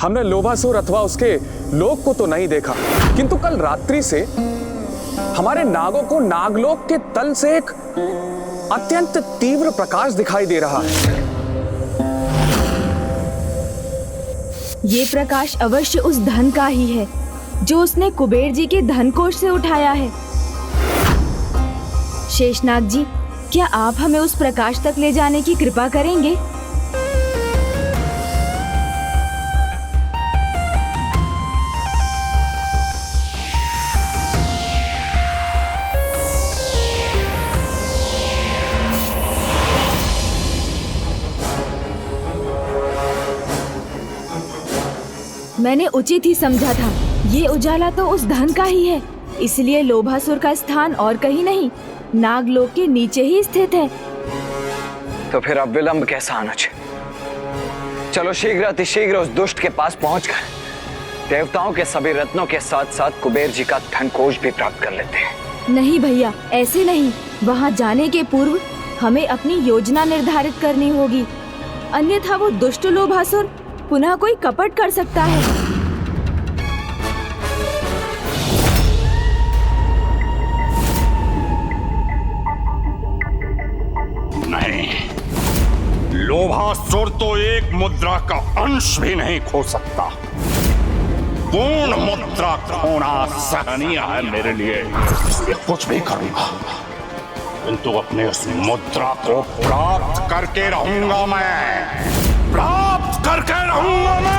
हमने लोभासुर अथवा उसके लोक को तो नहीं देखा, किंतु कल रात्रि से हमारे नागों को नागलोक के तल से एक अत्यंत तीव्र प्रकाश दिखाई दे रहा है। ये प्रकाश अवश्य उस धन का ही है जो उसने कुबेर जी के धन कोष से उठाया है। शेषनाग जी, क्या आप हमें उस प्रकाश तक ले जाने की कृपा करेंगे? मैंने उचित ही समझा था। ये उजाला तो उस धन का ही है, इसलिए लोभासुर का स्थान और कहीं नहीं, नागलोक के नीचे ही स्थित है। तो फिर अब विलंब कैसा अनुज? चलो शीघ्र अतिशीघ्र उस दुष्ट के पास पहुंचकर देवताओं के सभी रत्नों के साथ साथ कुबेर जी का धन कोष भी प्राप्त कर लेते हैं। नहीं भैया, ऐसे नहीं। वहां जाने के पूर्व हमें अपनी योजना निर्धारित करनी होगी, अन्यथा वो दुष्ट लोभासुर पुनः कोई कपट कर सकता है। नहीं, लोभासुर तो एक मुद्रा का अंश भी नहीं खो सकता। पूर्ण मुद्रा खोना सहनीय है मेरे लिए, इसलिए कुछ भी करूंगा, किंतु अपने उस मुद्रा को प्राप्त करके रहूंगा मैं, प्राप्त करके रहूंगा मैं।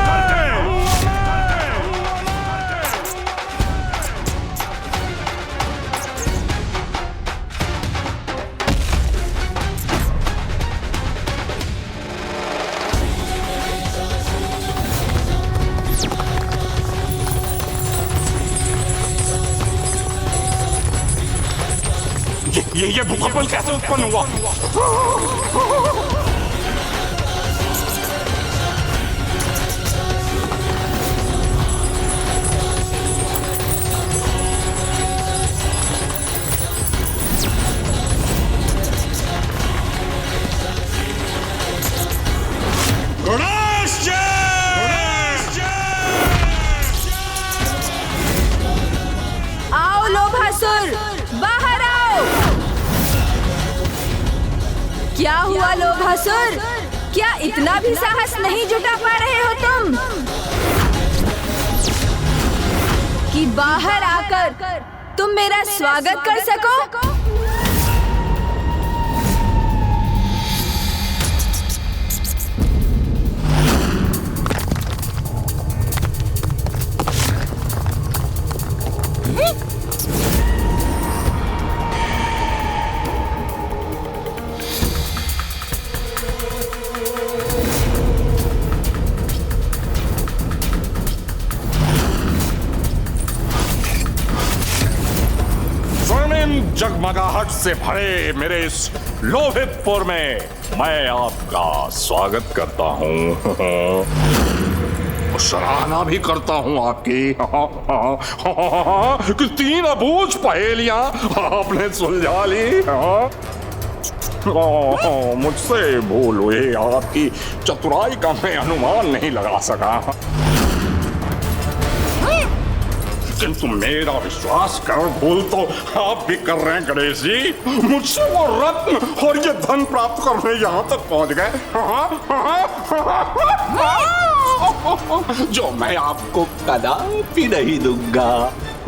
ये भूकंप कैसे उत्पन्न हुआ? आओ लोभासुर, बाहर आओ। क्या हुआ लोभासुर? क्या इतना भी साहस नहीं जुटा पा रहे हो तुम कि बाहर आकर तुम मेरा स्वागत कर सको? जगमगाहट से भरे मेरे इस लोभितपुर में मैं आपका स्वागत करता हूँ, सराहना भी करता हूँ आपकी कि 3 अबूझ पहेलियां आपने सुलझा ली। मुझसे भूल हुई, आपकी चतुराई का मैं अनुमान नहीं लगा सका, किंतु मेरा विश्वास कर भूल तो आप भी कर रहे हैं गणेश जी। मुझसे वो रत्न और ये धन प्राप्त करने यहाँ तक पहुँच गए जो मैं आपको कदापि नहीं दूंगा।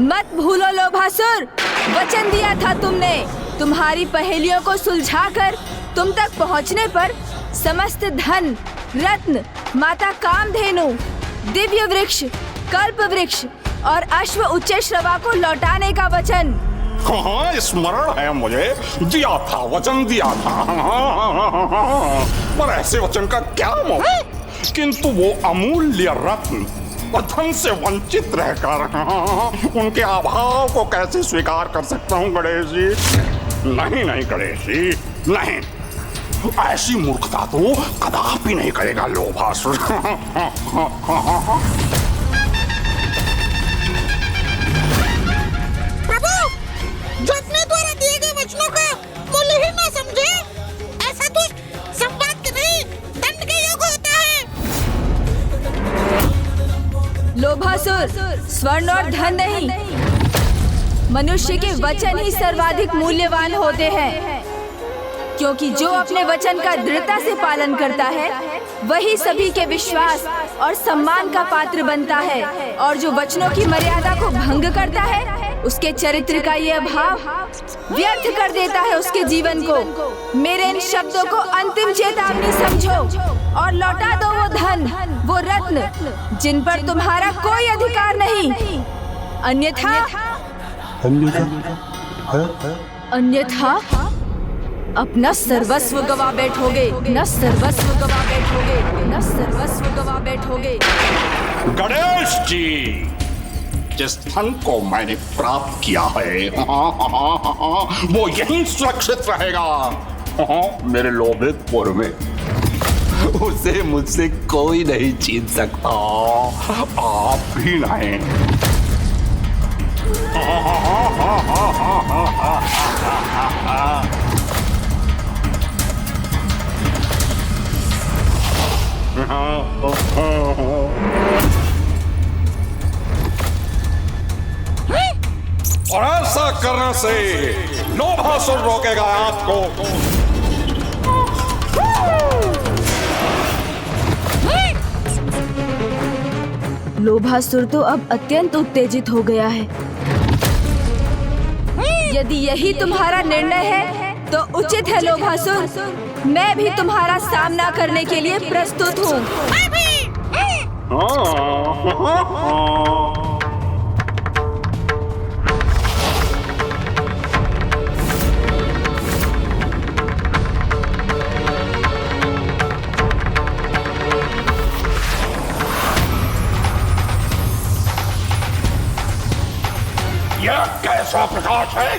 मत भूलो लोभासुर, वचन दिया था तुमने। तुम्हारी पहेलियों को सुलझाकर तुम तक पहुँचने पर समस्त धन, रत्न, माता कामधेनु, दिव्य वृक्ष, कल्प वृक्ष और अश्व उच्च श्रवा को लौटाने का वचन। हाँ, स्मरण है मुझे, दिया था, वचन दिया था, पर ऐसे वचन का क्या मोह? किंतु वो अमूल्य रत्न और धन से वंचित रहकर उनके अभाव को कैसे स्वीकार कर सकता हूँ गणेश जी? नहीं नहीं गणेश जी, नहीं, ऐसी मूर्खता तो कदापि नहीं करेगा लोभासुर। जो अपने द्वारा दिए गए वचनों का मूल्य ही ना समझे, ऐसा दुष्ट संवाद नहीं, दंड के योग होता है। लोभासुर, स्वर्ण और धन नहीं, मनुष्य के वचन ही सर्वाधिक मूल्यवान होते हैं, क्योंकि जो अपने वचन का दृढ़ता से पालन करता है वही सभी के विश्वास और सम्मान का पात्र बनता है, और जो वचनों की मर्यादा को भंग करता है उसके चरित्र का ये अभाव व्यर्थ कर देता है उसके जीवन को। मेरे इन शब्दों को अंतिम चेतावनी समझो और लौटा दो वो धन, वो रत्न जिन पर तुम्हारा कोई अधिकार नहीं, अन्यथा अपना सर्वस्व गवा बैठोगे, न सर्वस्व गवा बैठोगे, न सर्वस्व गवा बैठोगे। गणेश जी, जिस धन को मैंने प्राप्त किया है वो यहीं सुरक्षित रहेगा, मेरे लोभितपुर में। उसे मुझसे कोई नहीं छीन सकता, आप भी नहीं। और ऐसा करने से लोभासुर रोकेगा आपको। लोभासुर तो अब अत्यंत उत्तेजित हो गया है। यदि यही तुम्हारा निर्णय है तो उचित है लोभासुर, मैं भी तुम्हारा सामना करने के लिए प्रस्तुत हूँ। यह कैसा प्रकाश है?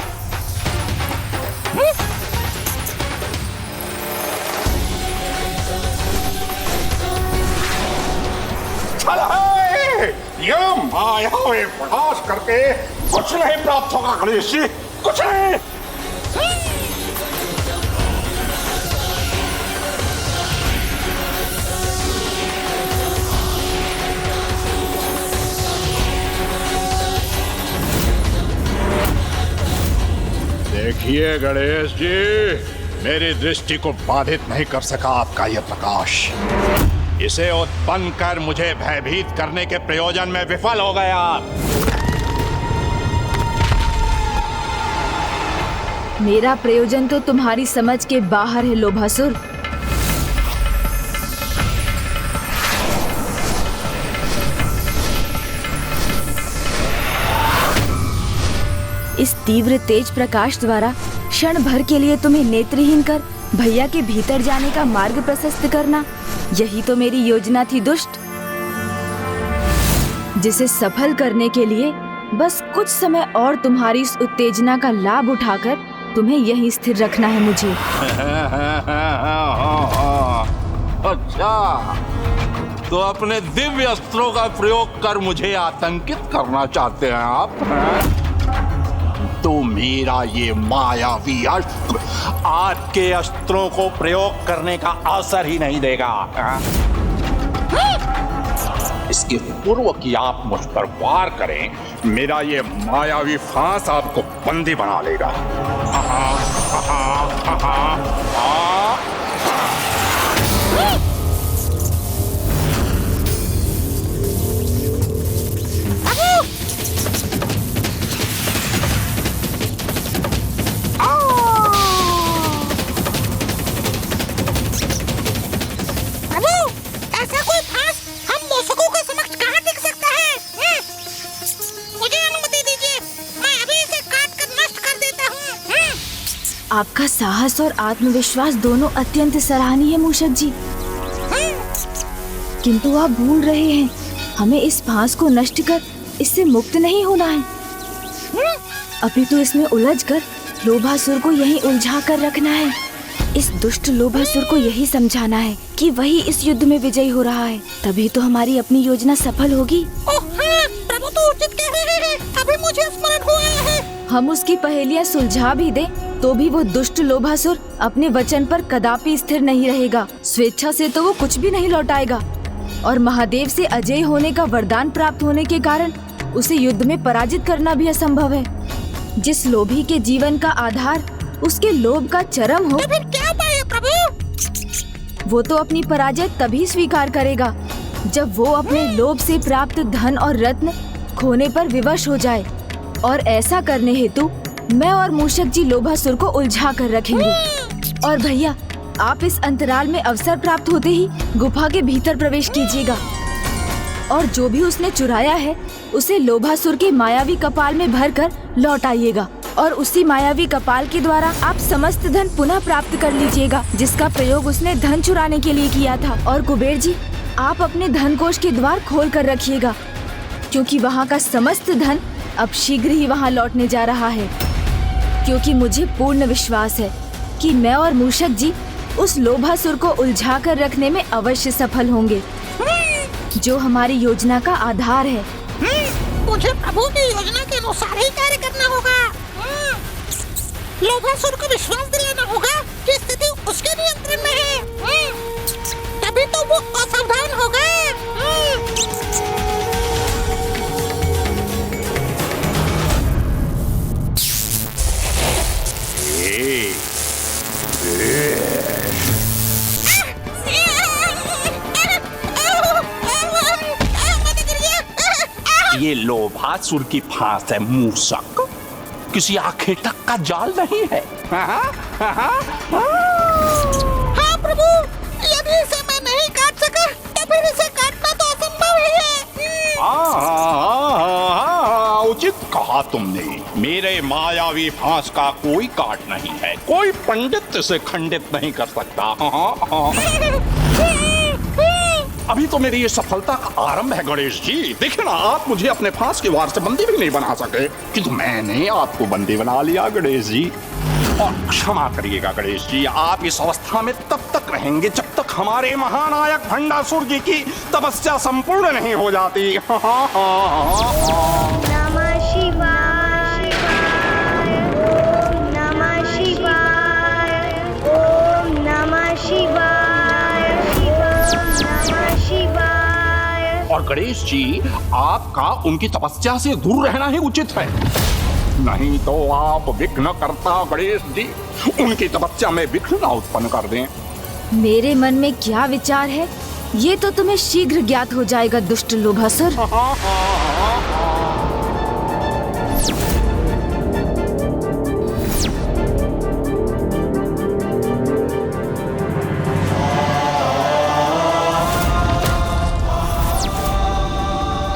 यह मायावी प्रकाश करके कुछ नहीं प्राप्त होगा गणेश जी, कुछ नहीं। देखिए गणेश जी, मेरी दृष्टि को बाधित नहीं कर सका आपका यह प्रकाश। इसे उत्पन्न कर मुझे भयभीत करने के प्रयोजन में विफल हो गया। मेरा प्रयोजन तो तुम्हारी समझ के बाहर है लोभासुर। इस तीव्र तेज प्रकाश द्वारा क्षण भर के लिए तुम्हें नेत्रहीन कर भैया के भीतर जाने का मार्ग प्रशस्त करना, यही तो मेरी योजना थी दुष्ट, जिसे सफल करने के लिए बस कुछ समय और तुम्हारी इस उत्तेजना का लाभ उठाकर तुम्हें यहीं स्थिर रखना है मुझे। अच्छा, तो अपने दिव्य अस्त्रों का प्रयोग कर मुझे आतंकित करना चाहते हैं आप? तो मेरा ये मायावी अस्त्र आपके अस्त्रों को प्रयोग करने का असर ही नहीं देगा। इसके पूर्व कि आप मुझ पर वार करें, मेरा ये मायावी फांस आपको बंदी बना लेगा। आपका साहस और आत्मविश्वास दोनों अत्यंत सराहनीय है मूषक जी, किंतु आप भूल रहे हैं, हमें इस फांस को नष्ट कर इससे मुक्त नहीं होना है, अपितु इसमें उलझकर लोभासुर को यहीं उलझा कर रखना है। इस दुष्ट लोभासुर को यही समझाना है कि वही इस युद्ध में विजयी हो रहा है, तभी तो हमारी अपनी योजना सफल होगी। प्रभु तो उचित कह रहे हैं, अभी मुझे स्मरण हुआ है। हम उसकी पहेलियां सुलझा भी दे तो भी वो दुष्ट लोभासुर अपने वचन पर कदापि स्थिर नहीं रहेगा। स्वेच्छा से तो वो कुछ भी नहीं लौटाएगा। और महादेव से अजय होने का वरदान प्राप्त होने के कारण उसे युद्ध में पराजित करना भी असंभव है। जिस लोभी के जीवन का आधार उसके लोभ का चरम हो, तो फिर क्या उपाय है प्रभु? वो तो अपनी पराजय तभी स्वीकार करेगा जब वो अपने लोभ से प्राप्त धन और रत्न खोने पर विवश हो जाए। और ऐसा करने हेतु मैं और मूषक जी लोभासुर को उलझा कर रखेंगे। और भैया, आप इस अंतराल में अवसर प्राप्त होते ही गुफा के भीतर प्रवेश कीजिएगा और जो भी उसने चुराया है उसे लोभासुर के मायावी कपाल में भरकर लौट आइएगा। और उसी मायावी कपाल के द्वारा आप समस्त धन पुनः प्राप्त कर लीजिएगा जिसका प्रयोग उसने धन चुराने के लिए किया था। और कुबेर जी, आप अपने धन कोष के द्वार खोल कर रखिएगा, क्योंकि वहाँ का समस्त धन अब शीघ्र ही वहाँ लौटने जा रहा है। क्योंकि मुझे पूर्ण विश्वास है कि मैं और मूषक जी उस लोभासुर को उलझा कर रखने में अवश्य सफल होंगे, जो हमारी योजना का आधार है। मुझे प्रभु की योजना के अनुसार ही कार्य करना होगा। लोभासुर को विश्वास दिलाना होगा कि स्थिति उसके नियंत्रण में है, तभी तो वो असावधान होगा। ये लोभासुर की फांस है मूषक, किसी आखे तक का जाल नहीं है। हाँ प्रभु, यदि इसे मैं नहीं काट सका तो फिर इसे काटना तो असंभव ही है। उचित कहा तुमने। मेरे मायावी फांस का कोई काट नहीं है, कोई पंडित इसे खंडित नहीं कर सकता। अभी तो मेरी ये सफलता का आरंभ है गणेश जी। देखिए ना, आप मुझे अपने फांस के वार से बंदी भी नहीं बना सके, किंतु मैंने आपको बंदी बना लिया गणेश जी। और क्षमा करिएगा गणेश जी, आप इस अवस्था में तब तक रहेंगे जब तक हमारे महानायक भंडासुर जी की तपस्या संपूर्ण नहीं हो जाती। नमः शिवाय, नमः शिवाय, ओम नमः शिवाय, नमः शिवाय। और गणेश जी, आपका उनकी तपस्या से दूर रहना ही उचित है, नहीं तो आप विघ्न करता गणेश जी उनकी तपस्या में विघ्न ना उत्पन्न कर दें। मेरे मन में क्या विचार है ये तो तुम्हें शीघ्र ज्ञात हो जाएगा, दुष्ट लोभासुर।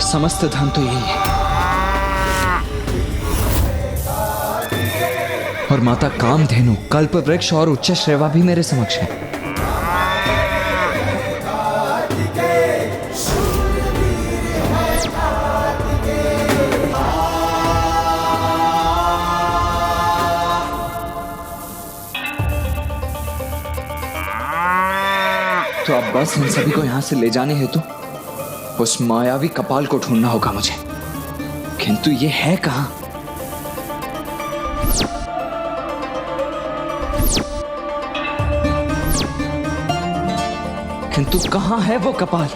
समस्त धन तो यही है और माता कामधेनु, कल्प वृक्ष और उच्च श्रेवा भी मेरे समक्ष है। तो अब बस इन सभी को यहां से ले जाने हेतु उस मायावी कपाल को ढूंढना होगा मुझे, किंतु ये है कहां? किंतु कहां है वो कपाल?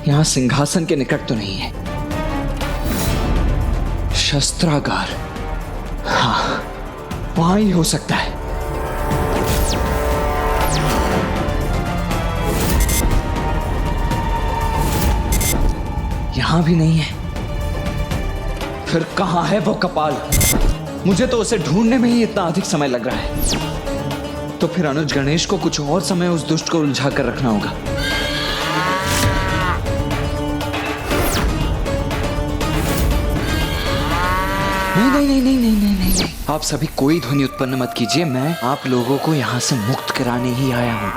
यहां सिंहासन के निकट तो नहीं है। शस्त्रागार, हाँ, वहां ही हो सकता है। यहां भी नहीं है। फिर कहां है वो कपाल? मुझे तो उसे ढूंढने में ही इतना अधिक समय लग रहा है। तो फिर अनुज गणेश को कुछ और समय उस दुष्ट को उलझा कर रखना होगा। नहीं। आप सभी कोई ध्वनि उत्पन्न मत कीजिए, मैं आप लोगों को यहाँ से मुक्त कराने ही आया हूँ।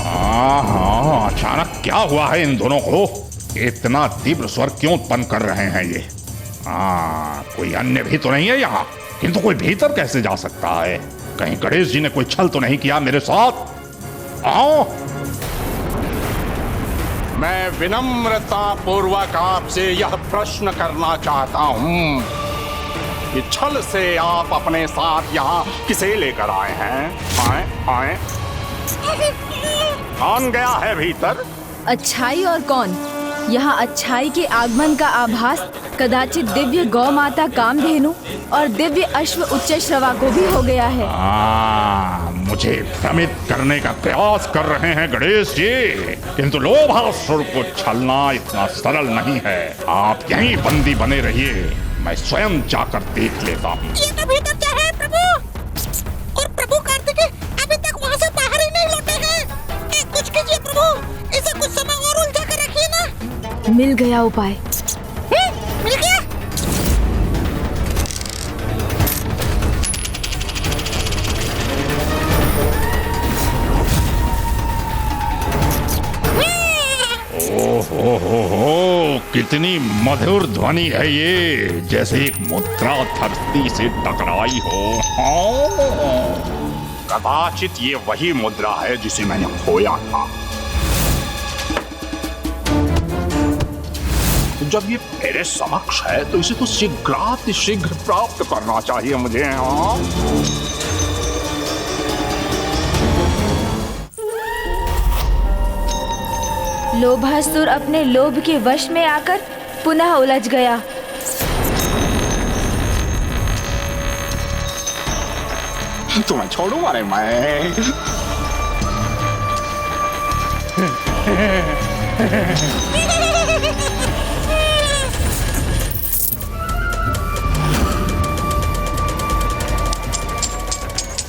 हाँ, अचानक क्या हुआ है इन दोनों को? इतना तीव्र स्वर क्यों उत्पन्न कर रहे हैं ये? कोई अन्य भी तो नहीं है यहाँ, किंतु कोई भीतर कैसे जा सकता है? कहीं गणेश जी ने कोई छल तो नहीं किया मेरे साथ? आओ। मैं विनम्रता पूर्वक आपसे यह प्रश्न करना चाहता हूं कि छल से आप अपने साथ यहाँ किसे लेकर आए हैं? आए कौन गया है भीतर? अच्छाई और कौन? यहाँ अच्छाई के आगमन का आभास कदाचित दिव्य गौ माता कामधेनु और दिव्य अश्व उच्च श्रवा को भी हो गया है। मुझे भ्रमित करने का प्रयास कर रहे हैं गणेश जी, किंतु लोभासुर को छलना इतना सरल नहीं है। आप यहीं बंदी बने रहिए, मैं स्वयं जाकर देख लेता हूँ। ये तो भीतर क्या है प्रभु? और प्रभु कार्तिकेय अभी तक वहाँ से बाहर ही नहीं लौटे हैं। कुछ कीजिए प्रभु, इसे कुछ समय और उलझा कर रखिए ना। मिल गया उपाय। मिल गया? ओहो, कितनी मधुर ध्वनि है ये, जैसे एक मुद्रा धरती से टकराई हो। कदाचित ये वही मुद्रा है जिसे मैंने खोया था। जब ये मेरे समक्ष है तो इसे तो शीघ्र प्राप्त करना चाहिए मुझे। लोभासुर अपने लोभ के वश में आकर पुनः उलझ गया। तुम्हें छोड़ूंगा नहीं मैं।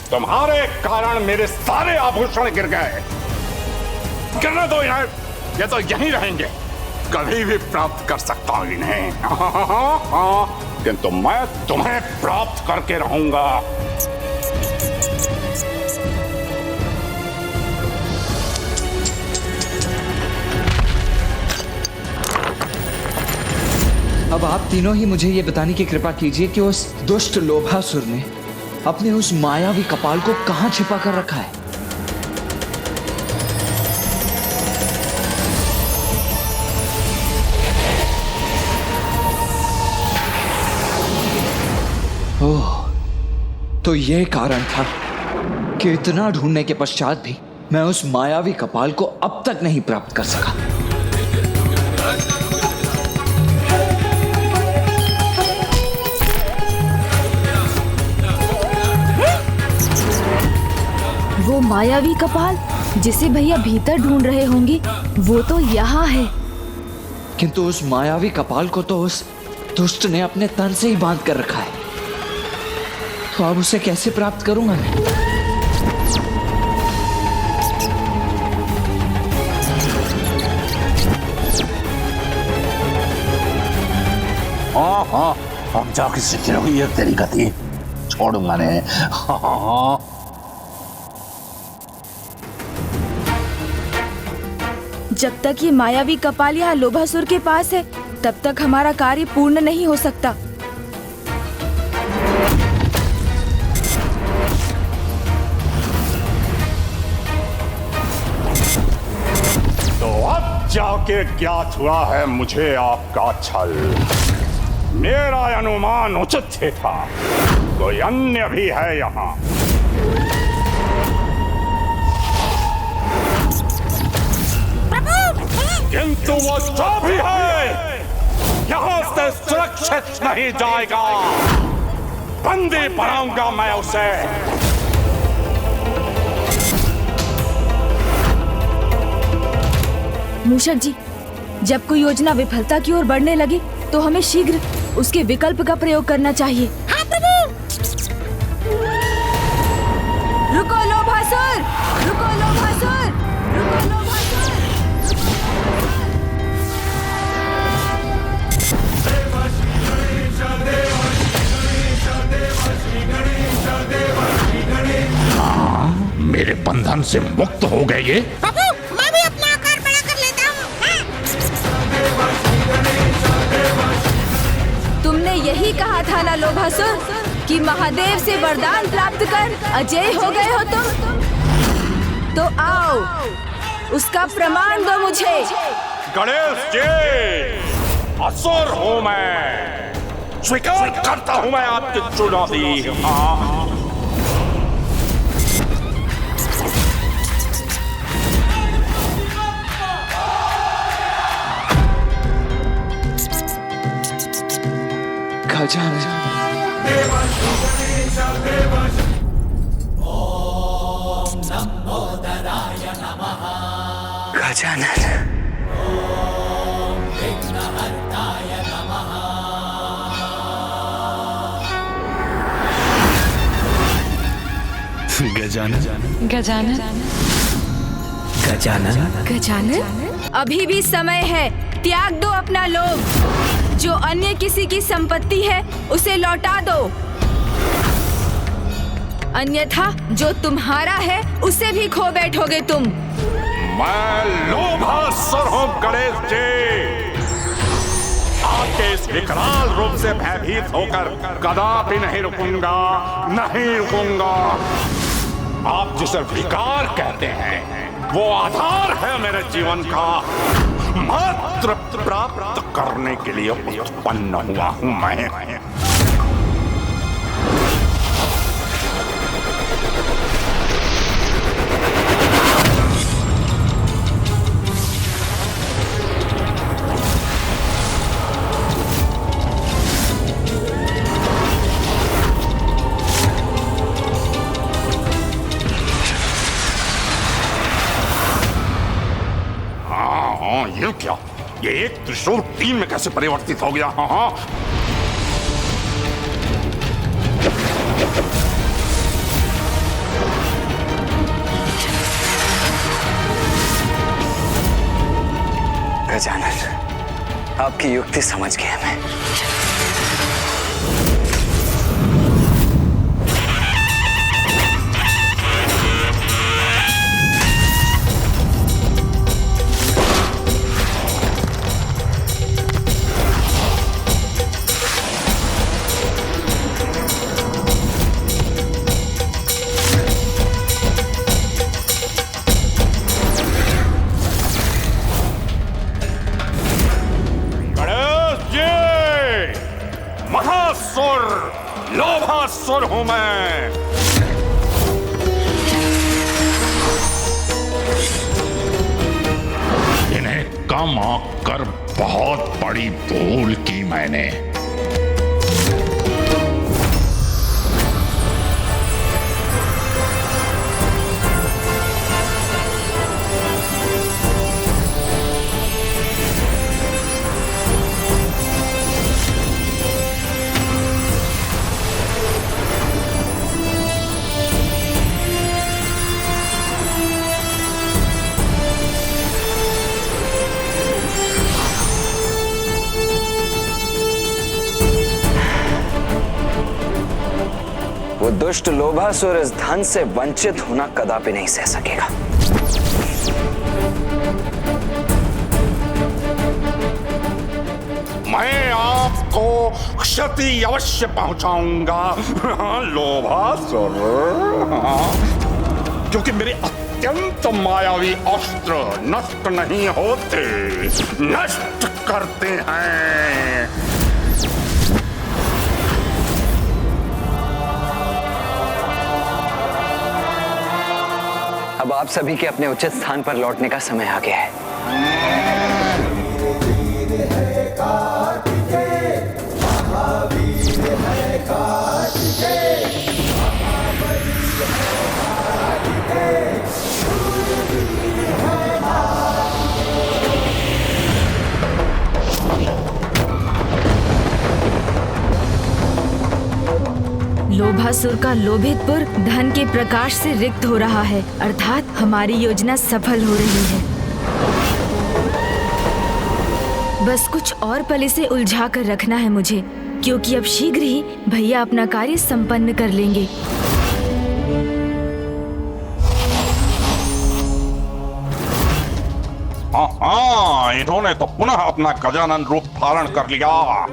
तुम्हारे कारण मेरे सारे आभूषण गिर गए। गिरने दो इन्हें, ये तो यहीं रहेंगे। कभी भी प्राप्त कर सकता हूं इन्हें। किंतु मैं तुम्हें प्राप्त करके रहूंगा। अब आप तीनों ही मुझे ये बताने की कृपा कीजिए कि उस दुष्ट लोभासुर ने अपने उस मायावी कपाल को कहां छिपा कर रखा है। ओह, तो ये कारण था कि इतना ढूंढने के पश्चात भी मैं उस मायावी कपाल को अब तक नहीं प्राप्त कर सका। वो मायावी कपाल जिसे भैया भीतर ढूंढ रहे होंगे, वो तो यहाँ है। किंतु उस मायावी कपाल को तो उस दुष्ट ने अपने तन से ही बांध कर रखा है, तो अब उसे कैसे प्राप्त करूंगा मैं? हाँ, हम जाके सीख रही है तेरी गति। छोड़ूंगा नहीं। हाँ। जब तक ये मायावी कपाल यहाँ लोभासुर के पास है, तब तक हमारा कार्य पूर्ण नहीं हो सकता। तो अब जाके ज्ञात हुआ है मुझे आपका छल। मेरा अनुमान उचित ही था, कोई अन्य भी है यहाँ। किंतु वो जो भी है यहाँ से सुरक्षित नहीं जाएगा। बंदी बनाऊंगा मैं उसे। मूषक जी, जब कोई योजना विफलता की ओर बढ़ने लगे तो हमें शीघ्र उसके विकल्प का प्रयोग करना चाहिए। हाँ प्रभु। रुको लोभासुर, रुको लोभासुर, रुको लोभासुर। मेरे बंधन से मुक्त हो गए ये। प्रभु, मैं भी अपना आकार बड़ा कर लेता हूँ। कहा था ना लोभासुर कि महादेव से वरदान प्राप्त कर अजय हो गए हो तुम। तो आओ, उसका प्रमाण दो मुझे। गणेश जी, असुर हूं मैं, स्वीकार करता हूं मैं आपकी चुनौती। हाँ। गजानन, गजानन, अभी भी समय है, त्याग दो अपना लोभ। जो अन्य किसी की संपत्ति है उसे लौटा दो, अन्यथा जो तुम्हारा है उसे भी खो बैठोगे तुम। मैं लोभासुर हूं गणेश जी, आपके इस विकराल रूप से भयभीत होकर कदापि नहीं रुकूंगा, नहीं रुकूंगा। आप जिसे विकार कहते हैं वो आधार है मेरे जीवन का, मात्र प्राप्त करने के लिए उत्पन्न हुआ हूं मैं। ये क्या? ये एक त्रिशूल 3 में कैसे परिवर्तित हो गया? हाँ। गजानन, आपकी युक्ति समझ गया मैं। लोभासुर हूं मैं। इन्हें कम आकर बहुत बड़ी भूल की मैंने। वो दुष्ट लोभासुर इस धन से वंचित होना कदापि नहीं सह सकेगा। मैं आपको क्षति अवश्य पहुंचाऊंगा लोभासुर, क्योंकि मेरे अत्यंत मायावी अस्त्र नष्ट नहीं होते, नष्ट करते हैं। अब आप सभी के अपने उचित स्थान पर लौटने का समय आ गया है। लोभासुर का लोभितपुर धन के प्रकाश से रिक्त हो रहा है, अर्थात हमारी योजना सफल हो रही है। बस कुछ और पल इसे उलझा कर रखना है मुझे, क्योंकि अब शीघ्र ही भैया अपना कार्य संपन्न कर लेंगे। हाँ, इन्होंने तो पुनः अपना गजानन रूप धारण कर लिया।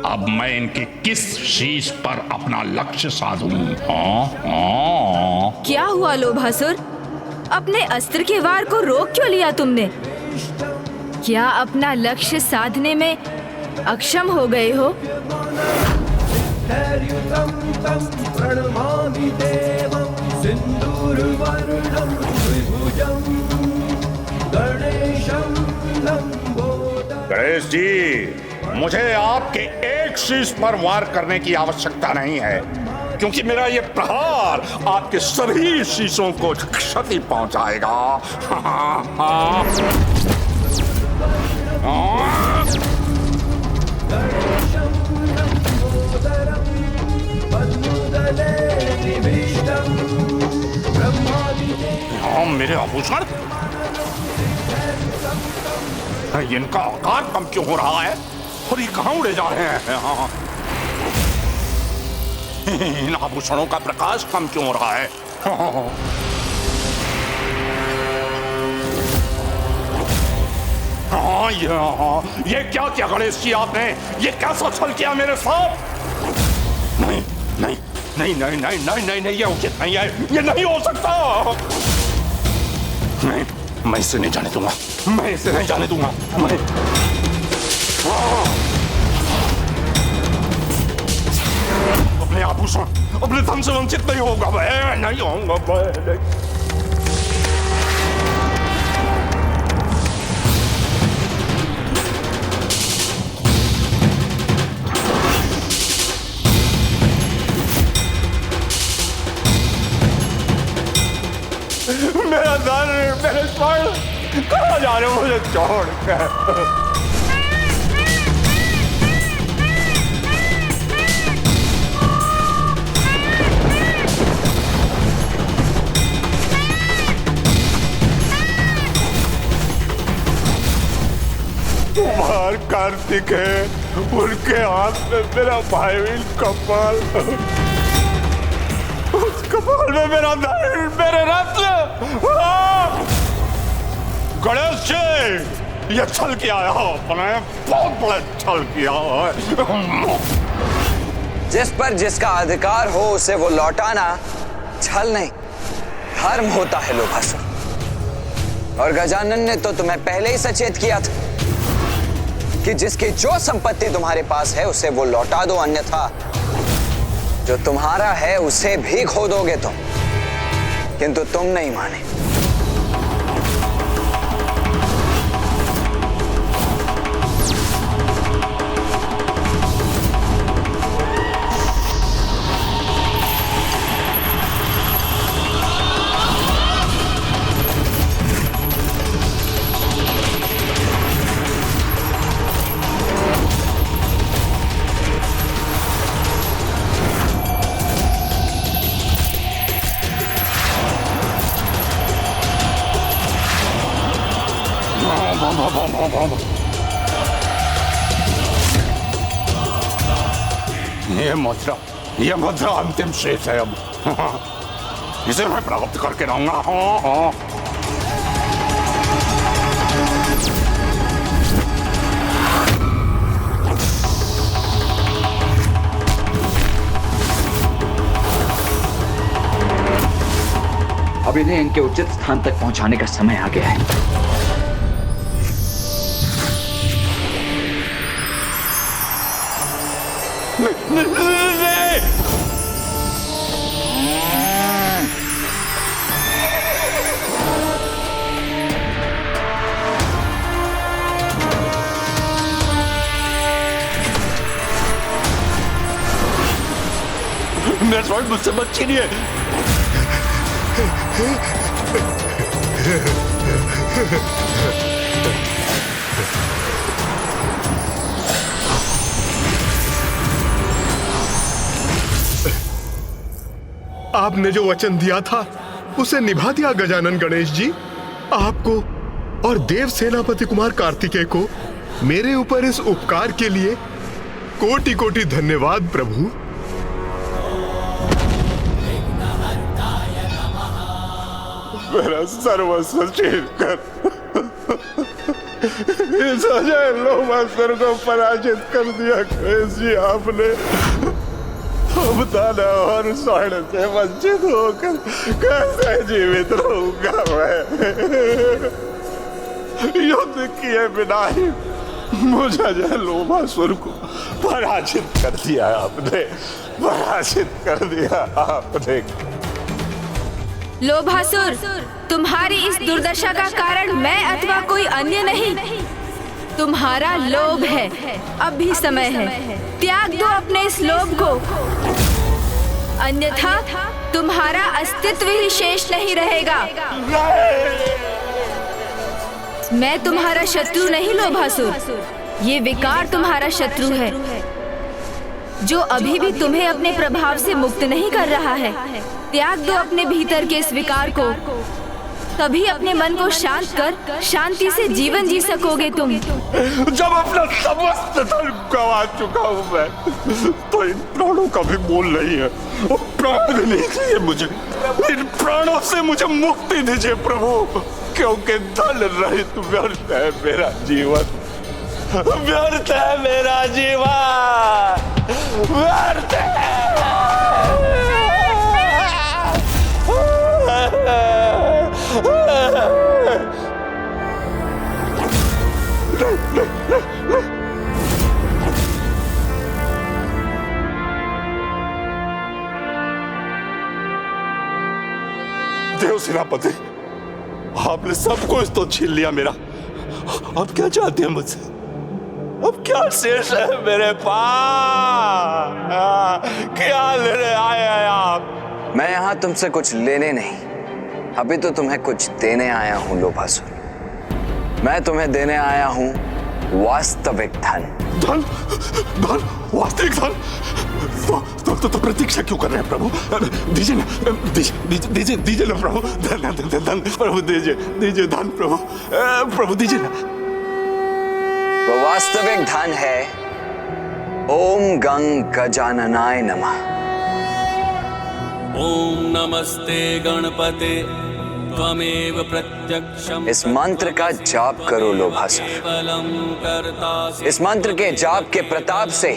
अब मैं इनके किस शीश पर अपना लक्ष्य साधूं? क्या हुआ लोभासुर? अपने अस्त्र के वार को रोक क्यों लिया तुमने? क्या अपना लक्ष्य साधने में अक्षम हो गए हो? गणेश जी, मुझे आपके एक शीश पर वार करने की आवश्यकता नहीं है, क्योंकि मेरा ये प्रहार आपके सभी शीशों को क्षति पहुंचाएगा। मेरे आभूषण, इनका आकार कम क्यों हो रहा है और ये कहां उड़े जा रहे हैं? हाँ। इन आभूषणों का प्रकाश कम क्यों हो रहा है? हाँ, ये क्या किया गणेश जी आपने? ये कैसा छल किया मेरे साथ? नहीं नहीं नहीं नहीं नहीं नहीं नहीं नहीं, ये उचित नहीं है, ये नहीं हो सकता। नहीं, मैं इसे नहीं जाने दूंगा, मैं इसे नहीं जाने दूंगा। मैं अपने आभूषण, अपने धन से वंचित नहीं होगा, मैं नहीं होऊंगा, मैं। मेरा धन, मेरे स्वर्ण, कहाँ जा रहे हो मुझे छोड़ कर? कुमार कार्तिक है, उनके हाथ में मेरा भाई कपाल, उस कपाल में मेरा धन, मेरे रत्न। गणेश जी, ये छल किया है आपने, बहुत बड़ा छल किया है। जिस पर जिसका अधिकार हो उसे वो लौटाना छल नहीं, धर्म होता है लोभासुर। और गजानन ने तो तुम्हें पहले ही सचेत किया था कि जिसकी जो संपत्ति तुम्हारे पास है उसे वो लौटा दो, अन्यथा जो तुम्हारा है उसे भी खो दोगे तुम। किंतु तुम नहीं माने। ये मुद्रा अंतिम शेष है। अब इसे मैं प्राप्त करके रहूंगा। हाँ। अब इन्हें इनके उचित स्थान तक पहुंचाने का समय आ गया है। मेरा स्वर्ण मुझसे मत छीनिए। आपने जो वचन दिया था उसे निभा दिया गजानन गणेश जी। आपको और देव सेनापति कुमार कार्तिकेय को मेरे ऊपर इस उपकार के लिए कोटि कोटि धन्यवाद प्रभु। मेरा सर्वस्व चीर कर इस अजय लोभासुर को पराजित कर दिया गणेश जी आपने। अब दानव और स्वर्ण से वंचित होकर कैसे जीवित रहूंगा मैं? युद्ध किए बिना ही मुझे अजय लोभासुर को पराजित कर दिया आपने, पराजित कर दिया आपने। लोभासुर, तुम्हारी इस दुर्दशा का कारण मैं अथवा कोई अन्य नहीं, तुम्हारा लोभ है। अब भी समय है, त्याग दो अपने इस लोभ को, अन्यथा तुम्हारा अस्तित्व ही शेष नहीं रहेगा। मैं तुम्हारा शत्रु नहीं लोभासुर, ये विकार तुम्हारा शत्रु है, जो अभी भी तुम्हें अपने प्रभाव से मुक्त नहीं कर रहा है। त्याग दो अपने भीतर के इस विकार को, तभी अपने मन को शांत कर शांति से जीवन जी सकोगे तुम। जब अपना समस्त धन गवा चुका हूं मैं, तो इन प्राणों का भी मोल नहीं है। वो प्राण नहीं चाहिए मुझे, इन प्राणों से मुझे मुक्ति दीजिए प्रभु, क्योंकि धन रहित व्यर्थ है मेरा जीवन, व्यर्थ है मेरा जीवन, व्यर्थ है। देव सेनापति, आपने सब कुछ तो छीन लिया मेरा, अब क्या चाहते हैं मुझसे? अब क्या शेष है मेरे पास? क्या लेने आए हैं आप? मैं यहाँ तुमसे कुछ लेने नहीं, अभी तो तुम्हें कुछ देने आया हूँ लोभासुर। मैं तुम्हें देने आया हूँ वास्तविक धन। धन? धन? वास्तविक धन? तो प्रतीक्षा क्यों कर रहे हैं प्रभु? दीजिए ना, दीजिए ना प्रभु, धन प्रभु, दीजिए धन प्रभु, प्रभु दीजिए ना। वो वास्तविक धन है ओम गंग गजाननाय नमः। ओम नमस्ते गणपते त्वमेव प्रत्यक्षम्। इस मंत्र का जाप करो लोभासुर। इस मंत्र के जाप के प्रताप से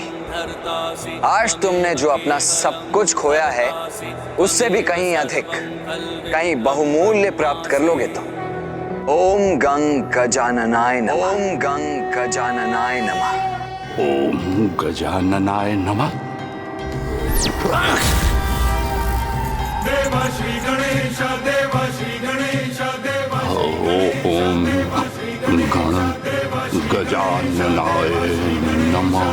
आज तुमने जो अपना सब कुछ खोया है, उससे भी कहीं अधिक, कहीं बहुमूल्य प्राप्त कर लोगे तुम। ओम गंग गजाननाय नमः। ओम गंग गजाननाय नमः। ओम गजाननाय नमः। देवा श्री गणेश, देवा श्री गणेश, देवा ओम गण गजाननाय नमः।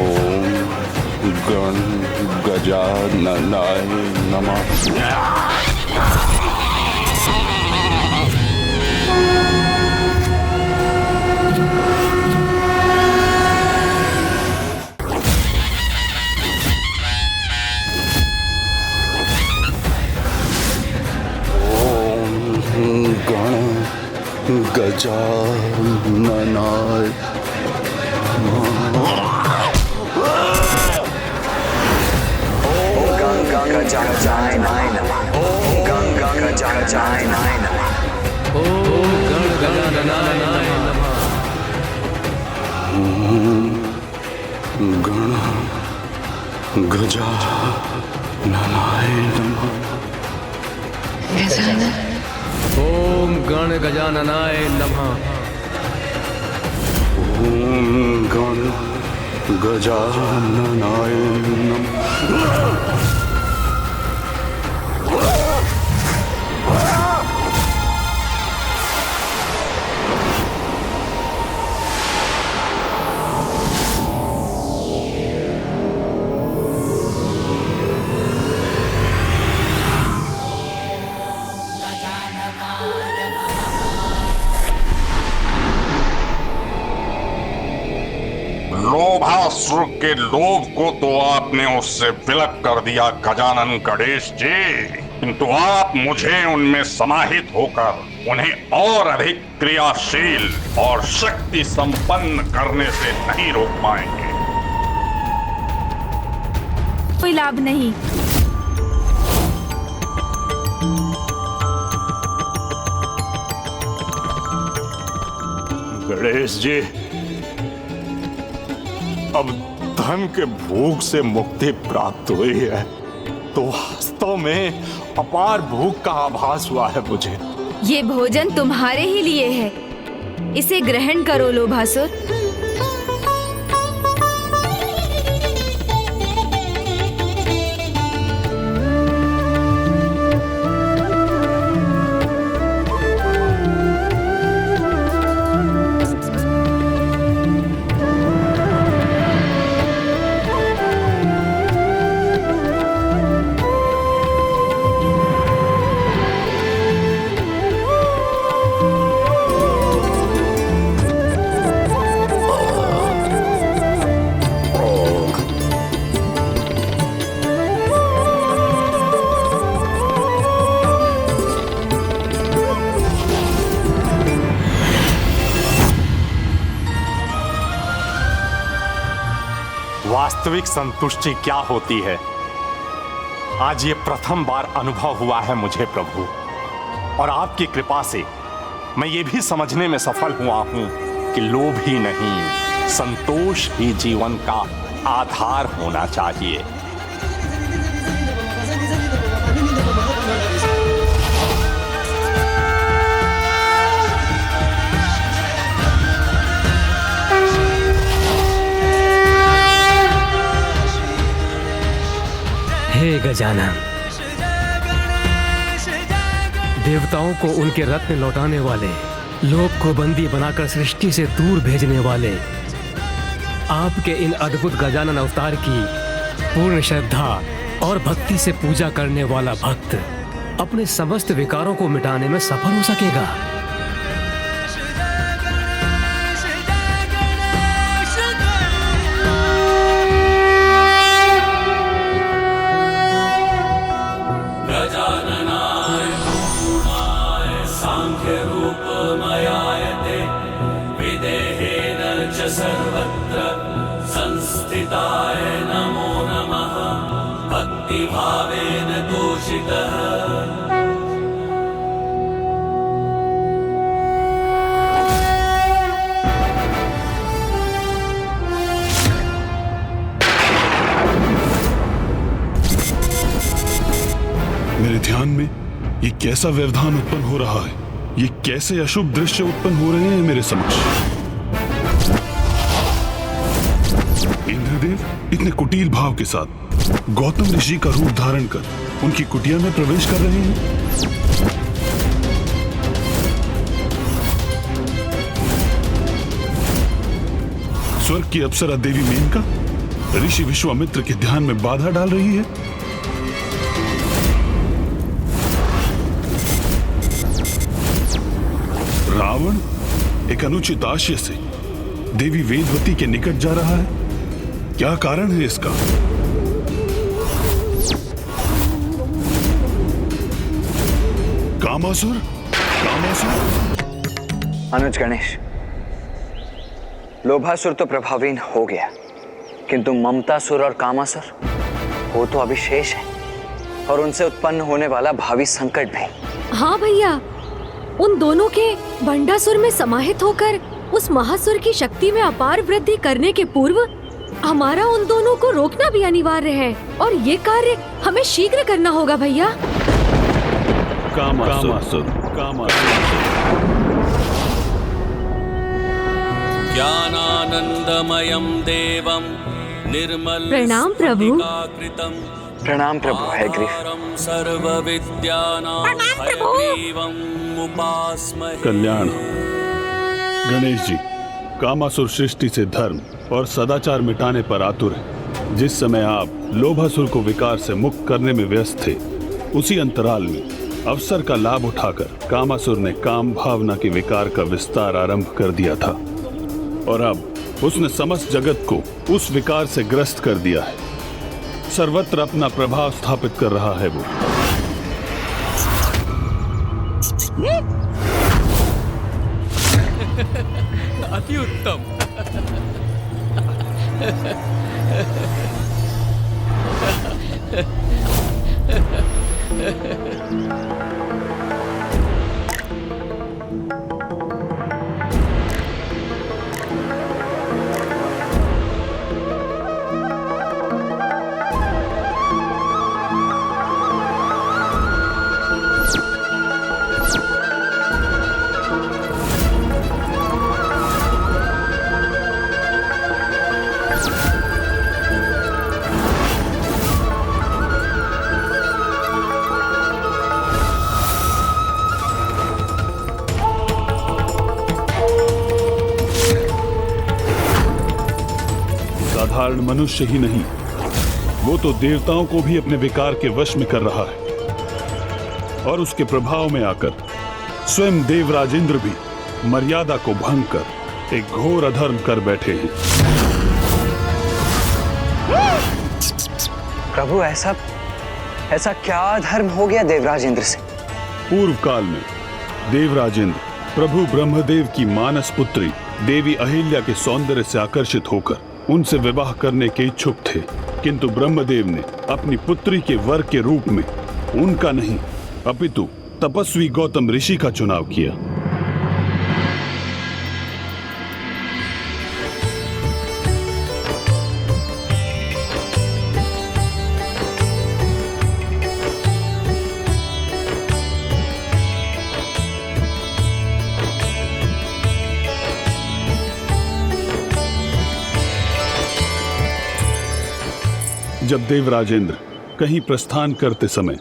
ओम गण गजाननाय नमः। गजाननाय ओम गंग गजाननाय नमः। ओम गंग गजाननाय नमः। ओम गजाननाय नमः। गण गजाननाय नमः। ओम गण गजाननाय नमः। ओम गण गजाननाय नमः। लोभासुर के लोभ को तो आपने उससे विलक कर दिया गजानन गणेश जी, किंतु आप मुझे उनमें समाहित होकर उन्हें और अधिक क्रियाशील और शक्ति संपन्न करने से नहीं रोक पाएंगे। कोई लाभ नहीं। गणेश जी, अब धन के भोग से मुक्ति प्राप्त हुई है तो वास्तव में अपार भूख का आभास हुआ है मुझे। ये भोजन तुम्हारे ही लिए है, इसे ग्रहण करो लोभासुर। वास्तविक संतुष्टि क्या होती है, आज ये प्रथम बार अनुभव हुआ है मुझे प्रभु। और आपकी कृपा से मैं ये भी समझने में सफल हुआ हूं कि लोभ ही नहीं, संतोष ही जीवन का आधार होना चाहिए। हे गजानन, देवताओं को उनके रत्न लौटाने वाले, लोक को बंदी बनाकर सृष्टि से दूर भेजने वाले, आपके इन अद्भुत गजानन अवतार की पूर्ण श्रद्धा और भक्ति से पूजा करने वाला भक्त अपने समस्त विकारों को मिटाने में सफल हो सकेगा। सर्वत्र संस्थिताय नमो नमः, भक्ति भावेन तोषितः। मेरे ध्यान में ये कैसा व्यवधान उत्पन्न हो रहा है, ये कैसे अशुभ दृश्य उत्पन्न हो रहे हैं मेरे समक्ष। इंद्रदेव इतने कुटिल भाव के साथ गौतम ऋषि का रूप धारण कर उनकी कुटिया में प्रवेश कर रहे हैं। स्वर्ग की अप्सरा देवी मेनका ऋषि विश्वामित्र के ध्यान में बाधा डाल रही है। रावण एक अनुचित आशय से देवी वेदवती के निकट जा रहा है, क्या कारण है इसका? कामासुर, अनुज गणेश, लोभासुर तो प्रभावीन हो गया, किंतु ममतासुर और कामासुर वो तो अभी शेष है, और उनसे उत्पन्न होने वाला भावी संकट भी। हाँ भैया, उन दोनों के बंडासुर में समाहित होकर उस महासुर की शक्ति में अपार वृद्धि करने के पूर्व हमारा उन दोनों को रोकना भी अनिवार्य है, और ये कार्य हमें शीघ्र करना होगा भैया। कामासुर। ज्ञानानंदमयं देवं निर्मल प्रणाम प्रभु। प्रणाम प्रभु है ग्रीव। कल्याण। गणेश जी, कामासुर सृष्टि से धर्म और सदाचार मिटाने पर आतुर है। जिस समय आप लोभासुर को विकार से मुक्त करने में व्यस्त थे, उसी अंतराल में अवसर का लाभ उठाकर कामासुर ने काम भावना के विकार का विस्तार आरंभ कर दिया था, और अब उसने समस्त जगत को उस विकार से ग्रस्त कर दिया है। सर्वत्र अपना प्रभाव स्थापित कर रहा है वो। अति उत्तम। साधारण मनुष्य ही नहीं, वो तो देवताओं को भी अपने विकार के वश में कर रहा है और उसके प्रभाव में आकर स्वयं देवराज इंद्र भी मर्यादा को भंग कर एक घोर अधर्म कर बैठे हैं। प्रभु, ऐसा क्या अधर्म हो गया देवराज इंद्र से? पूर्व काल में देवराज इंद्र प्रभु ब्रह्मदेव की मानस पुत्री देवी अहिल्या के सौंदर्य से आकर्षित होकर उनसे विवाह करने के इच्छुक थे, किंतु ब्रह्मदेव ने अपनी पुत्री के वर के रूप में उनका नहीं अपितु तपस्वी गौतम ऋषि का चुनाव किया। जब देवराज इंद्र कहीं प्रस्थान करते समय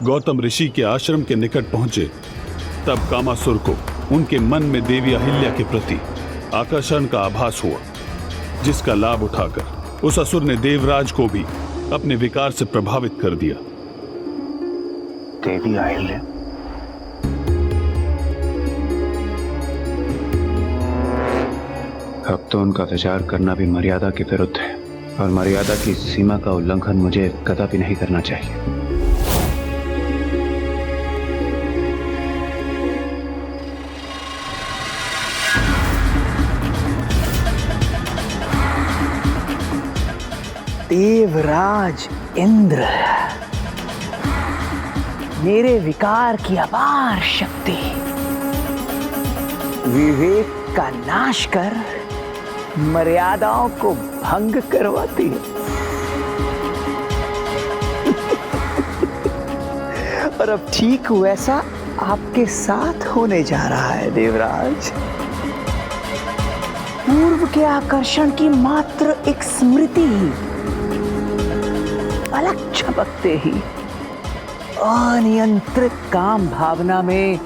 गौतम ऋषि के आश्रम के निकट पहुंचे, तब कामासुर को उनके मन में देवी अहिल्या के प्रति आकर्षण का आभास हुआ, जिसका लाभ उठाकर उस असुर ने देवराज को भी अपने विकार से प्रभावित कर दिया। देवी अहिल्या? अब तो उनका विचार करना भी मर्यादा के विरुद्ध है और मर्यादा की सीमा का उल्लंघन मुझे कदापि नहीं करना चाहिए। देवराज इंद्र, मेरे विकार की अपार शक्ति विवेक का नाश कर मर्यादाओं को भंग करवाती है। और अब ठीक वैसा आपके साथ होने जा रहा है देवराज। पूर्व के आकर्षण की मात्र एक स्मृति ही पलक झपकते ही अनियंत्रित काम भावना में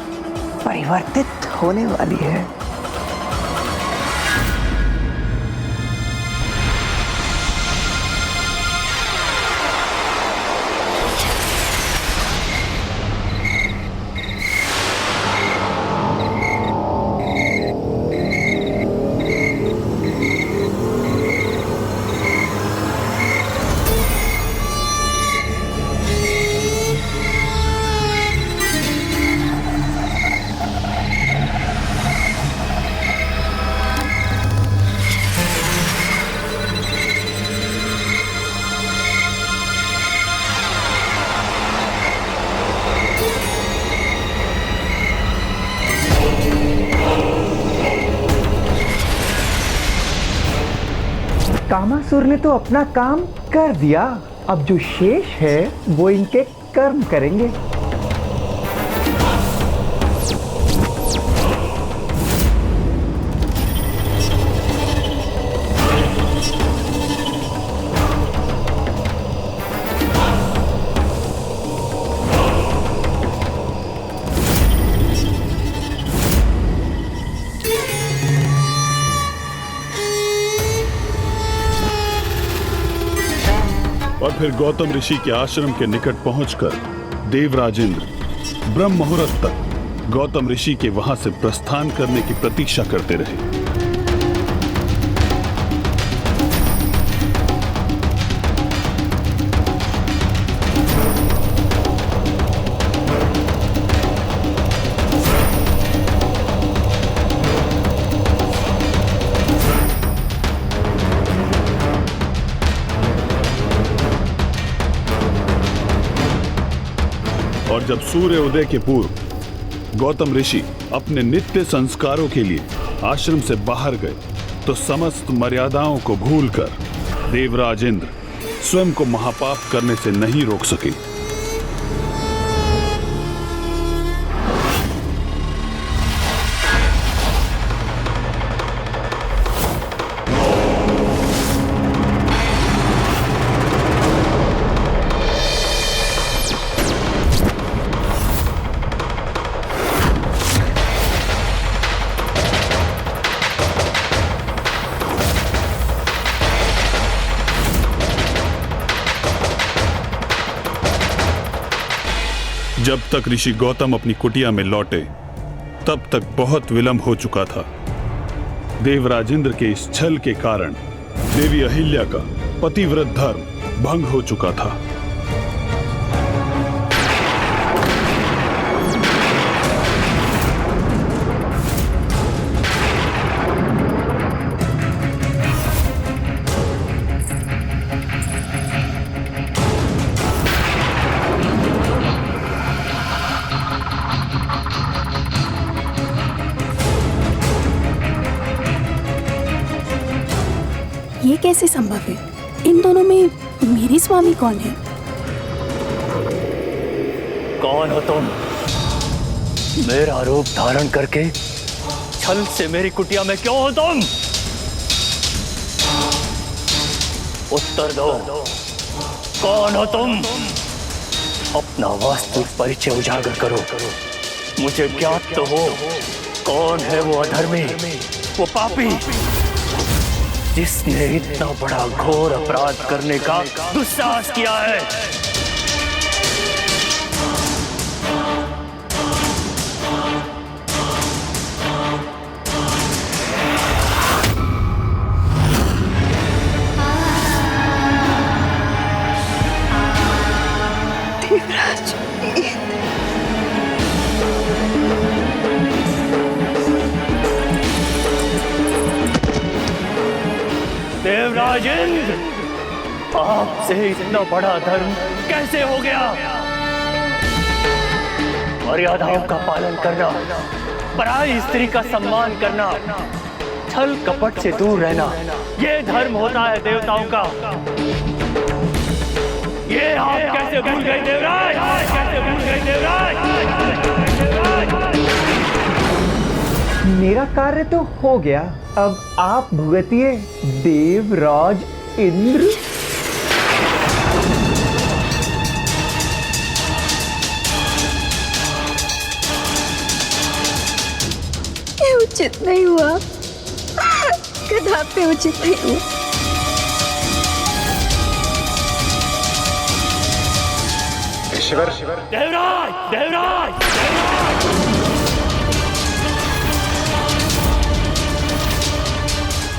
परिवर्तित होने वाली है। कामासुर ने तो अपना काम कर दिया, अब जो शेष है वो इनके कर्म करेंगे। और फिर गौतम ऋषि के आश्रम के निकट पहुंचकर देवराज इंद्र ब्रह्म मुहूर्त तक गौतम ऋषि के वहां से प्रस्थान करने की प्रतीक्षा करते रहे। जब सूर्य उदय के पूर्व गौतम ऋषि अपने नित्य संस्कारों के लिए आश्रम से बाहर गए तो समस्त मर्यादाओं को भूलकर देवराज इंद्र स्वयं को महापाप करने से नहीं रोक सके। जब तक ऋषि गौतम अपनी कुटिया में लौटे तब तक बहुत विलंब हो चुका था। देवराज इंद्र के इस छल के कारण देवी अहिल्या का पतिव्रत धर्म भंग हो चुका था। ये कैसे संभव है? इन दोनों में मेरी स्वामी कौन है? कौन हो तुम? मेरा रूप धारण करके छल से मेरी कुटिया में क्यों हो तुम? उत्तर दो, कौन हो तुम? अपना वास्तविक परिचय उजागर करो। मुझे ज्ञात तो हो कौन है वो अधर्मी, वो पापी जिसने इतना बड़ा घोर अपराध करने का दुस्साहस किया है। देवराज देवराज इंद्र, आपसे इतना बड़ा धर्म कैसे हो गया? मर्यादाओं का पालन करना, पराई स्त्री का सम्मान करना, छल कपट से दूर रहना, ये धर्म होता है देवताओं का। ये आप कैसे भूल गए देवराज? कैसे भूल गए देवराज? मेरा कार्य तो हो गया, अब आप भुगतिए देवराज इंद्र। ये उचित नहीं हुआ, कदापि उचित नहीं हुआ। देवराज, देवराज,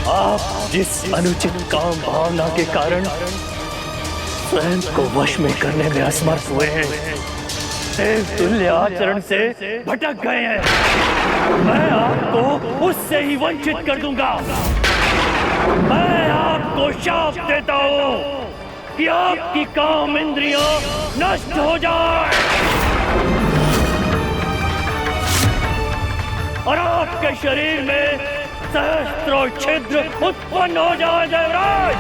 आप जिस अनुचित काम भावना के कारण स्वयं को वश में करने में असमर्थ हुए हैं, देवतुल्य आचरण से भटक गए हैं, मैं आपको उससे ही वंचित कर दूंगा। मैं आपको शाप देता हूँ कि आपकी काम इंद्रियां नष्ट हो जाए और आपके शरीर में सहस्त्रों छिद्र उत्पन्न हो जाए। देवराज,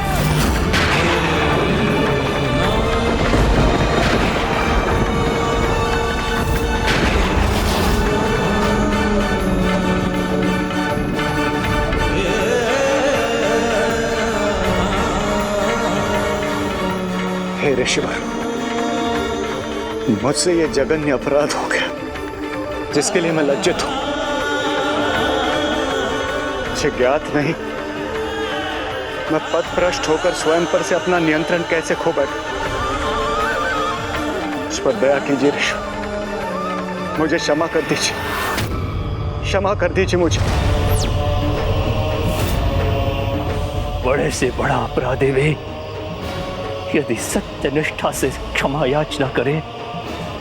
हे ऋषिवर, मुझसे ये जघन्य अपराध हो गया जिसके लिए मैं लज्जित हूं। मुझे ज्ञात नहीं मैं पथभ्रष्ट होकर स्वयं पर से अपना नियंत्रण कैसे खो बैठा। मुझ पर दया कीजिए ऋषि, मुझे क्षमा कर दीजिए, क्षमा कर दीजिए मुझे। बड़े से बड़ा अपराधी भी यदि सत्य निष्ठा से क्षमा याचना करे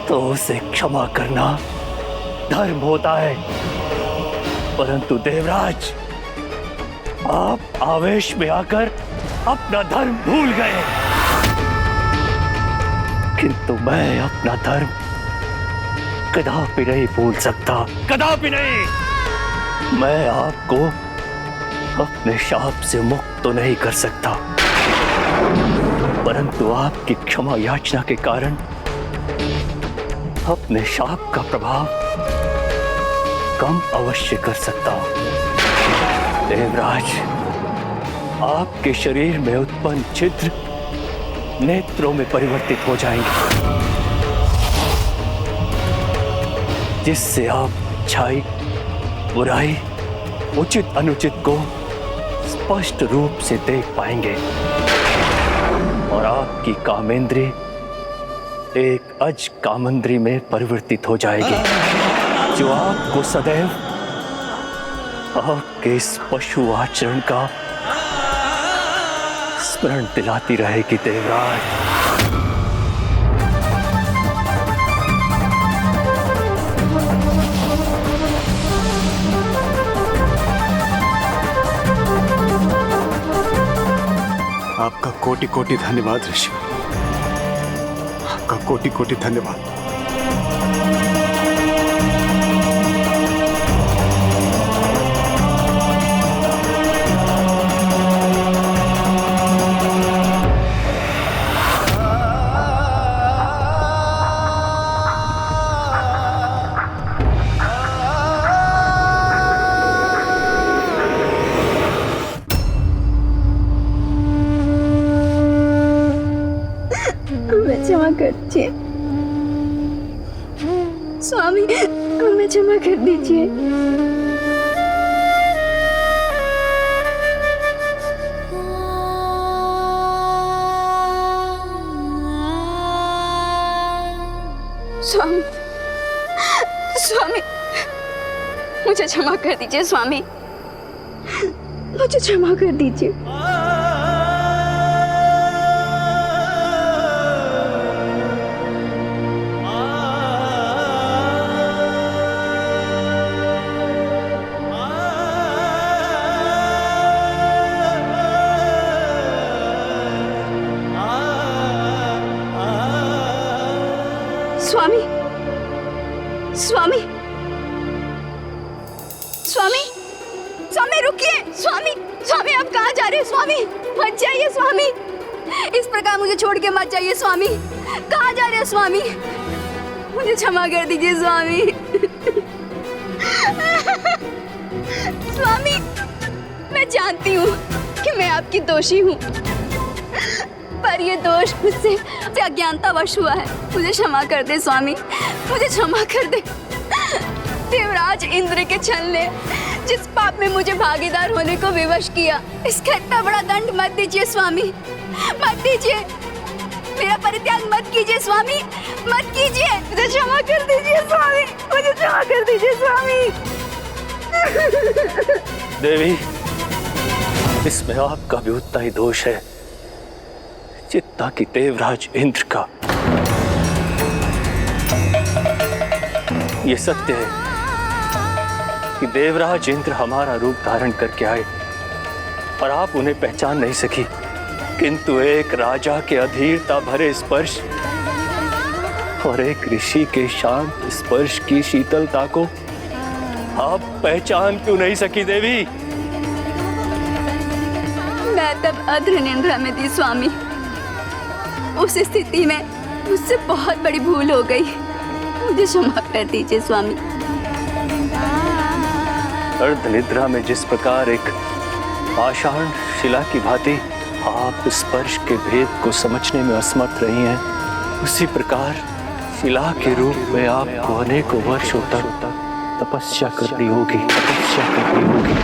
तो उसे क्षमा करना धर्म होता है। परंतु देवराज, आप आवेश में आकर अपना धर्म भूल गए, किंतु मैं अपना धर्म कदापि नहीं भूल सकता, कदापि नहीं। मैं आपको अपने शाप से मुक्त तो नहीं कर सकता, परंतु आपकी क्षमा याचना के कारण अपने शाप का प्रभाव कम अवश्य कर सकता हूं। देवराज, आपके शरीर में उत्पन्न छिद्र नेत्रों में परिवर्तित हो जाएंगे, जिससे आप अच्छाई, बुराई, उचित अनुचित को स्पष्ट रूप से देख पाएंगे और आपकी कामेंद्री एक अज कामेंद्री में परिवर्तित हो जाएगी, जो आपको सदैव आपके इस पशु आचरण का स्मरण दिलाती रहेगी। देवराज, आपका कोटि कोटि धन्यवाद ऋषि, आपका कोटि कोटि धन्यवाद। क्षमा कर दीजिए स्वामी, हमें क्षमा कर दीजिए। स्वामी, स्वामी, मुझे क्षमा कर दीजिए स्वामी, मुझे क्षमा कर दीजिए। स्वामी, स्वामी, स्वामी, स्वामी रुकिए। स्वामी, स्वामी आप कहाँ जा रहे हैं? स्वामी मत जाइए, स्वामी इस प्रकार मुझे छोड़ के मत जाइए। स्वामी कहाँ जा रहे हैं? स्वामी मुझे क्षमा कर दीजिए स्वामी। स्वामी मैं जानती हूँ कि मैं आपकी दोषी हूँ, पर ये दोष मुझसे अज्ञानतावश हुआ है। मुझे क्षमा कर दे स्वामी, मुझे क्षमा कर दे। देवराज इंद्र के छल ने जिस पाप में मुझे भागीदार होने को विवश किया, इसका इतना बड़ा दंड मत दीजिए स्वामी, मत दीजिए। मेरा परित्याग मत कीजिए स्वामी, मत कीजिए। मुझे क्षमा कर दीजिए स्वामी, मुझे क्षमा कर दीजिए स्वामी। देवी, इसमें आपका भी उतना ही दोष है जितना कि देवराज इंद्र का। ये सत्य है कि देवराज इंद्र हमारा रूप धारण करके आए और आप उन्हें पहचान नहीं सकी, किंतु एक राजा के अधीरता भरे स्पर्श और एक ऋषि के शांत स्पर्श की शीतलता को आप पहचान क्यों नहीं सकी देवी? मैं तब अध्र निंद्रा में थी स्वामी। उस स्थिति में मुझसे बहुत बड़ी भूल हो गई, मुझे क्षमा कर दीजिए स्वामी। अर्ध निद्रा में जिस प्रकार एक आषाढ़ शिला की भांति आप स्पर्श के भेद को समझने में असमर्थ रही हैं, उसी प्रकार शिला के रूप में आपको अनेकों वर्षों तक तपस्या करनी होगी, तपस्या करनी होगी।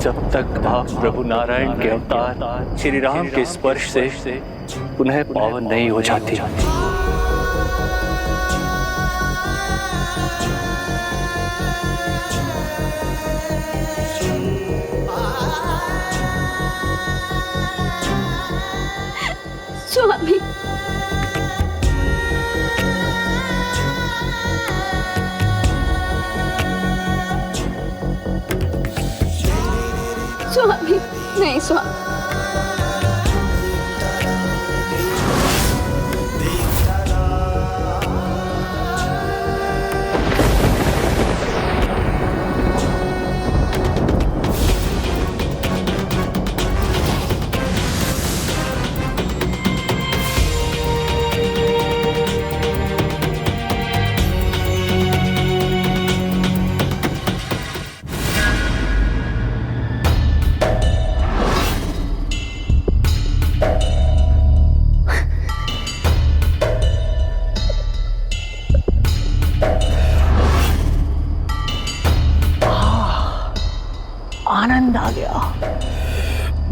जब तक आप प्रभु नारायण के अवतार श्री राम के स्पर्श से पुनः पावन नहीं हो जाती। स्वामी स्वामी नहीं स्वामी,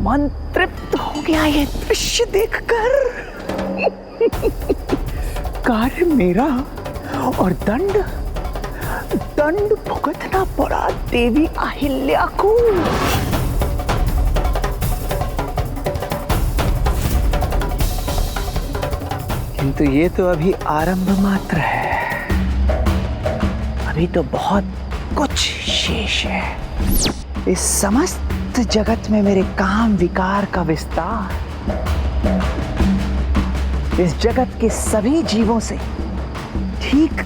मन तृप्त हो गया ये दृश्य देखकर। कार्य मेरा और दंड भुगतना पड़ा देवी अहिल्या को। किंतु ये तो अभी आरंभ मात्र है, अभी तो बहुत कुछ शेष है। इस समस्त जगत में मेरे काम विकार का विस्तार इस जगत के सभी जीवों से ठीक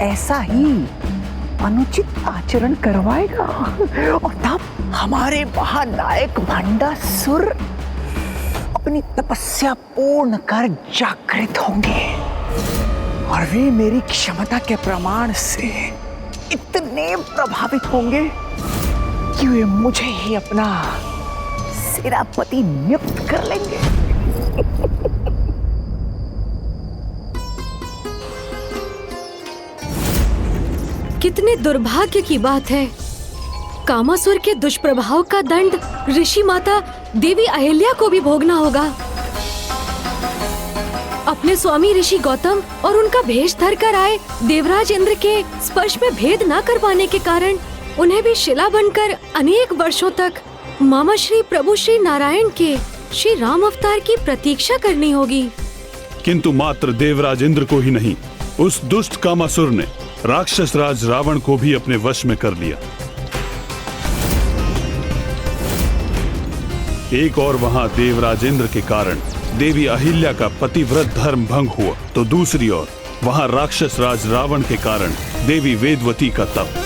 ऐसा ही अनुचित आचरण करवाएगा, और तब हमारे महानायक भंडासुर अपनी तपस्या पूर्ण कर जागृत होंगे, और वे मेरी क्षमता के प्रमाण से इतने प्रभावित होंगे कि वे मुझे ही अपना सेनापति नियुक्त कर लेंगे। कितने दुर्भाग्य की बात है, कामासुर के दुष्प्रभाव का दंड ऋषि माता देवी अहिल्या को भी भोगना होगा। अपने स्वामी ऋषि गौतम और उनका भेष धर कर आए देवराज इंद्र के स्पर्श में भेद न कर पाने के कारण उन्हें भी शिला बनकर अनेक वर्षों तक मामा श्री प्रभु श्री नारायण के श्री राम अवतार की प्रतीक्षा करनी होगी। किंतु मात्र देवराज इंद्र को ही नहीं, उस दुष्ट कामासुर ने राक्षस राज रावण को भी अपने वश में कर लिया। एक और वहां देवराज इंद्र के कारण देवी अहिल्या का पतिव्रत धर्म भंग हुआ, तो दूसरी ओर वहां राक्षस राज रावण के कारण देवी वेदवती का तप।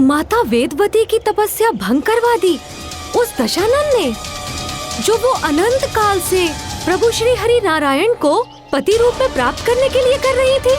माता वेदवती की तपस्या भंग करवा दी उस दशानन ने, जो वो अनंत काल से प्रभु श्री हरि नारायण को पति रूप में प्राप्त करने के लिए कर रही थी।